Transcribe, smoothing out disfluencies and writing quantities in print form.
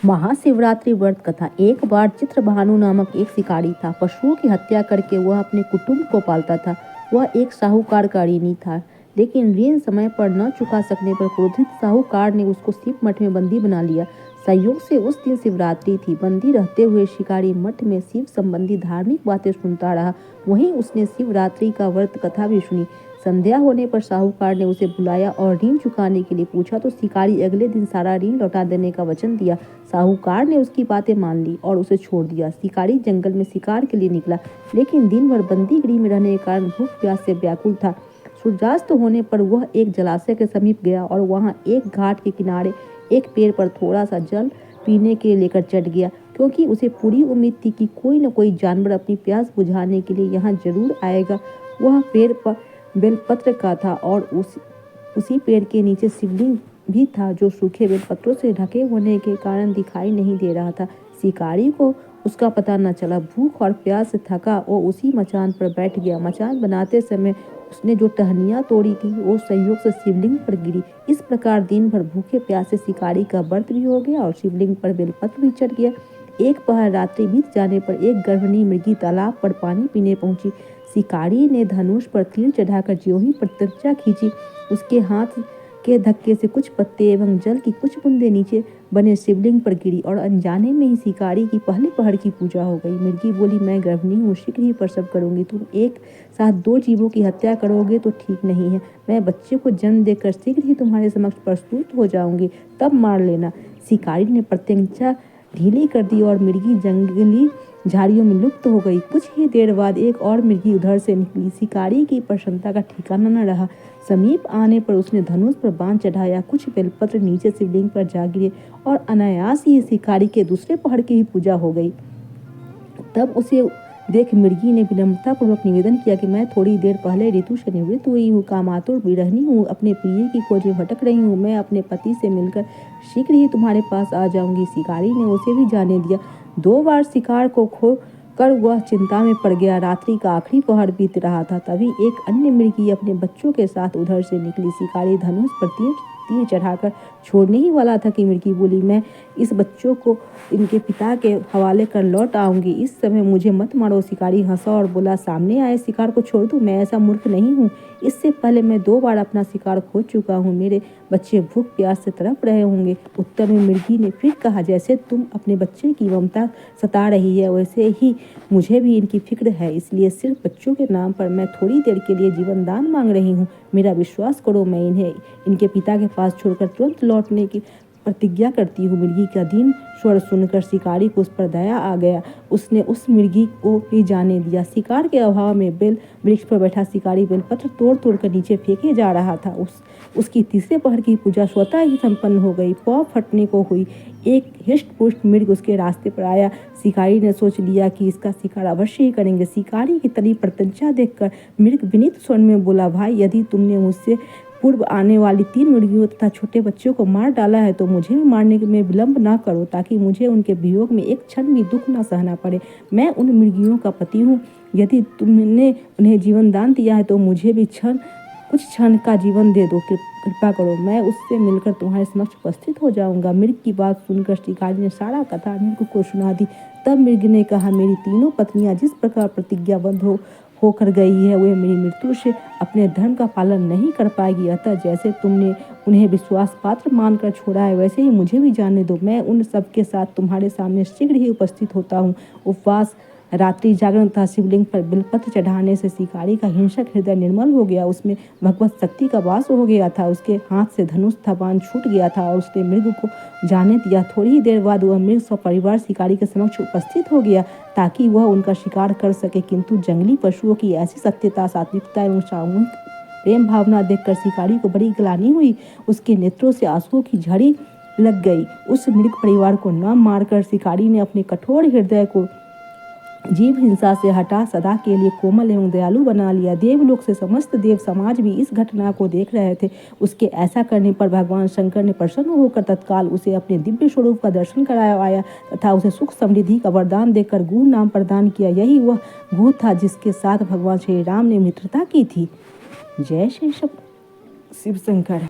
महाशिवरात्रि व्रत कथा। एक बार चित्रभानु नामक एक शिकारी था। पशुओं की हत्या करके वह अपने कुटुंब को पालता था। वह एक साहूकार का ऋणी था, लेकिन ऋण समय पर न चुका सकने पर क्रोधित साहूकार ने उसको शिव मठ में बंदी बना लिया। संयोग से उस दिन शिवरात्रि थी। बंदी रहते हुए शिकारी मठ में शिव संबंधी धार्मिक बातें सुनता रहा। वहीं उसने शिवरात्रि का व्रत कथा भी सुनी। संध्या होने पर साहूकार ने उसे बुलाया और ऋण चुकाने के लिए पूछा तो शिकारी अगले दिन सारा ऋण लौटा देने का वचन दिया। साहूकार ने उसकी बातें मान ली और उसे छोड़ दिया। शिकारी जंगल में शिकार के लिए निकला, लेकिन दिन भर बंदी गृह में रहने के कारण भूख प्यास से व्याकुल था। सूर्यास्त होने पर वह एक जलाशय के समीप गया और वहां एक घाट के किनारे एक पेड़ पर थोड़ा सा जल पीने के लिए लेकर चढ़ गया, क्योंकि उसे पूरी उम्मीद थी कि कोई न कोई जानवर अपनी प्यास बुझाने के लिए यहाँ जरूर आएगा। वह पेड़ पर बेलपत्र का था और उसी पेड़ के नीचे शिवलिंग भी था, जो सूखे बेलपत्रों से ढके होने के कारण दिखाई नहीं दे रहा था। शिकारी को उसका पता न चला। भूख और प्यास से थका वो उसी मचान पर बैठ गया। मचान बनाते समय उसने जो टहनियाँ तोड़ी थी वो संयोग से शिवलिंग पर गिरी। इस प्रकार दिन भर भूखे प्यासे शिकारी का व्रत भी हो गया और शिवलिंग पर बेलपत्र भी चढ़ गया। एक पहर रात्रि बीत जाने पर एक गर्भिणी मृगी तालाब पर पानी पीने पहुंची। शिकारी ने धनुष पर तीर चढ़ाकर ज्यों ही प्रत्यंचा खींची, उसके हाथ के धक्के से कुछ पत्ते एवं जल की कुछ बूंदें नीचे बने शिवलिंग पर गिरी और अनजाने में ही शिकारी की पहली पहर की पूजा हो गई। मृगी बोली, मैं गर्भिणी हूँ, शीघ्र ही प्रसव करूंगी। तुम एक साथ दो जीवों की हत्या करोगे तो ठीक नहीं है। मैं बच्चे को जन्म देकर शीघ्र ही तुम्हारे समक्ष प्रस्तुत हो जाऊंगी, तब मार लेना। शिकारी ने प्रत्यंचा ढीली कर दी और मृगी जंगली झाड़ियों में लुप्त हो गई। कुछ ही देर बाद एक और मृगी उधर से निकली। शिकारी की प्रसन्नता का ठिकाना न रहा। समीप आने पर उसने धनुष पर बाण चढ़ाया। कुछ बेलपत्र नीचे शिवलिंग पर जा गिरे और अनायास ही शिकारी के दूसरे पहर की ही पूजा हो गई। तब उसे देख मृगी ने विनम्रतापूर्वक निवेदन किया कि मैं थोड़ी देर पहले ऋतु से निवृत्त हुई हूँ, कामातुर विरहिणी हूँ, अपने प्रिय की खोज में भटक रही हूँ। मैं अपने पति से मिलकर शीघ्र ही तुम्हारे पास आ जाऊंगी। शिकारी ने उसे भी जाने दिया। 2 बार शिकार को खो कर वह चिंता में पड़ गया। रात्रि का आखिरी पहर बीत रहा था। तभी एक अन्य मृगी अपने बच्चों के साथ उधर से निकली। शिकारी धनुष पर तीर चढ़ाकर छोड़ने ही वाला था कि मृगी बोली, मैं इस बच्चों को इनके पिता के हवाले कर लौट आऊंगी, इस समय मुझे मत मारो। शिकारी हंसा और बोला, सामने आए शिकार को छोड़ दूं? मैं ऐसा मूर्ख नहीं हूँ। इससे पहले मैं 2 बार अपना शिकार खो चुका हूँ। मेरे बच्चे भूख प्यास से तड़प रहे होंगे। उत्तर में मृगी ने फिर कहा, जैसे तुम अपने बच्चे की ममता सता रही है, वैसे ही मुझे भी इनकी फिक्र है। इसलिए सिर्फ बच्चों के नाम पर मैं थोड़ी देर के लिए जीवन दान मांग रही हूँ। मेरा विश्वास करो, मैं इन्हें इनके पिता के पास छोड़कर तुरंत लौटने की प्रतिज्ञा करती हूँ। मृगी का दीन स्वर सुनकर शिकारी को उस पर दया आ गया। उसने उस मृगी को भी जाने दिया। शिकार के अभाव में बेल वृक्ष पर बैठा शिकारी बेलपत्र तोड़ तोड़ कर नीचे फेंके जा रहा था। उसकी तीसरे पहर की पूजा स्वतः ही संपन्न हो गई। पौ फटने को हुई। एक हिष्ट पुष्ट मृग उसके रास्ते पर आया। शिकारी ने सोच लिया कि इसका शिकार अवश्य ही करेंगे। शिकारी की तरी प्रत्यंचा देखकर मृग विनीत स्वर में बोला, भाई, यदि तुमने मुझसे पूर्व आने वाली 3 मुर्गियों तथा छोटे बच्चों को मार डाला है तो मुझे भी मारने में विलंब ना करो, ताकि मुझे उनके वियोग में एक क्षण भी दुख न सहना पड़े। मैं उन मुर्गियों का पति हूँ। यदि तुमने उन्हें जीवन दान दिया है तो मुझे भी कुछ क्षण का जीवन दे दो। कृपा करो, मैं उससे मिलकर तुम्हारे समक्ष उपस्थित हो जाऊंगा। मृग की बात सुनकर शिकारी ने सारा कथा मृग को सुना दी। तब मृग ने कहा, मेरी तीनों पत्नियां जिस प्रकार प्रतिज्ञाबद्ध होकर गई है, वे मेरी मृत्यु से अपने धर्म का पालन नहीं कर पाएगी। अतः जैसे तुमने उन्हें विश्वास पात्र मानकर छोड़ा है, वैसे ही मुझे भी जाने दो। मैं उन सबके साथ तुम्हारे सामने शीघ्र ही उपस्थित होता हूँ। उपवास, रात्रि जागरण तथा शिवलिंग पर बेलपत्र चढ़ाने से शिकारी का हिंसक हृदय निर्मल हो गया। उसमें भगवत शक्ति का वास हो गया था। उसके हाथ से धनुष था बाण छूट गया था और उसने मृग को जाने दिया। थोड़ी ही देर बाद वह मृग सपरिवार शिकारी के समक्ष उपस्थित हो गया, ताकि वह उनका शिकार कर सके। किंतु जंगली पशुओं की ऐसी सत्यता, सात्विकता एवं सामूहिक प्रेम भावना देखकर शिकारी को बड़ी ग्लानि हुई। उसके नेत्रों से आंसुओं की झड़ी लग गई। उस मृग परिवार को न मारकर शिकारी ने अपने कठोर हृदय को जीव हिंसा से हटा सदा के लिए कोमल एवं दयालु बना लिया। देवलोक से समस्त देव समाज भी इस घटना को देख रहे थे। उसके ऐसा करने पर भगवान शंकर ने प्रसन्न होकर तत्काल उसे अपने दिव्य स्वरूप का दर्शन कराया तथा उसे सुख समृद्धि का वरदान देकर गुह नाम प्रदान किया। यही वह गुह था जिसके साथ भगवान श्री राम ने मित्रता की थी। जय श्री शिव शंकर।